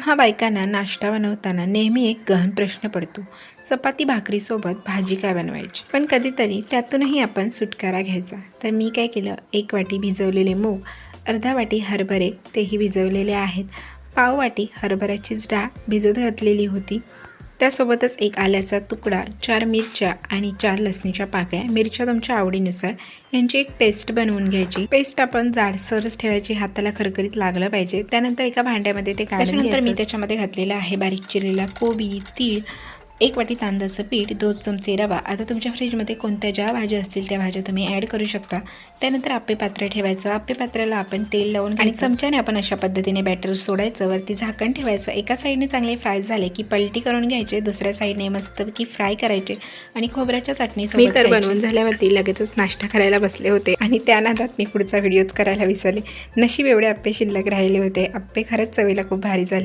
आम्हा बायकांना नाश्ता बनवताना नेहमी एक गहन प्रश्न पडतो, चपाती भाकरीसोबत भाजी काय बनवायची. पण कधीतरी त्यातूनही आपण सुटकारा घ्यायचा. तर मी काय केलं, 1 वाटी भिजवलेले मूग, अर्धा वाटी हरभरे तेही भिजवलेले आहेत, पाव वाटी हरभऱ्याचीच डाळ भिजत घातलेली होती, त्यासोबतच 1 आल्याचा तुकडा, 4 मिरच्या आणि 4 लसणीच्या पाकळ्या, मिरच्या तुमच्या आवडीनुसार, यांची एक पेस्ट बनवून घ्यायची. पेस्ट आपण जाडसरच ठेवायची, हाताला खरखरीत लागलं पाहिजे. त्यानंतर एका भांड्यामध्ये ते काढून घ्यायचं. त्यानंतर मी त्याच्यामध्ये घातलेलं आहे बारीक चिरलेला कोबी, तीळ, 1 वाटी तांदळाचं पीठ, 2 चमचे रवा. आता तुमच्या फ्रीजमध्ये कोणत्या ज्या भाज्या असतील त्या भाज्या तुम्ही ॲड करू शकता. त्यानंतर आप्पे पात्र ठेवायचं, आप्पे पात्राला आपण तेल लावून आणि चमच्याने आपण अशा पद्धतीने बॅटर सोडायचं, वरती झाकण ठेवायचं. एका साईडने चांगले फ्राय झाले की पलटी करून घ्यायचे, दुसऱ्या साईडने मस्तपैकी फ्राय करायचे आणि खोबऱ्याच्या चटणीसोबत. मी तर बनवून झाल्यावरती लगेचच नाश्ता करायला बसले होते आणि त्या नादात मी पुढचा व्हिडिओच करायला विसरले. नशीब एवढे आप्पे शिल्लक राहिले होते. आप्पे खरंच चवीला खूप भारी झाले.